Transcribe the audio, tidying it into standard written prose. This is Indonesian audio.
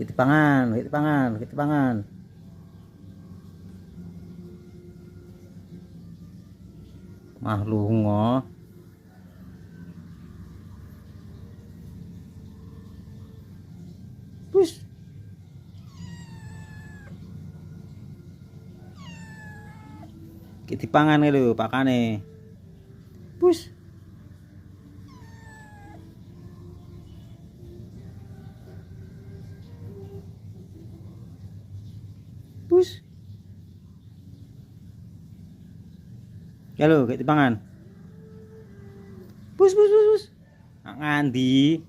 Kitipangan. Mah lunga. Pus. Kitipangan lho pakane. Pus. Pus. Ya lho, kitipangan. Pus. Ngandi.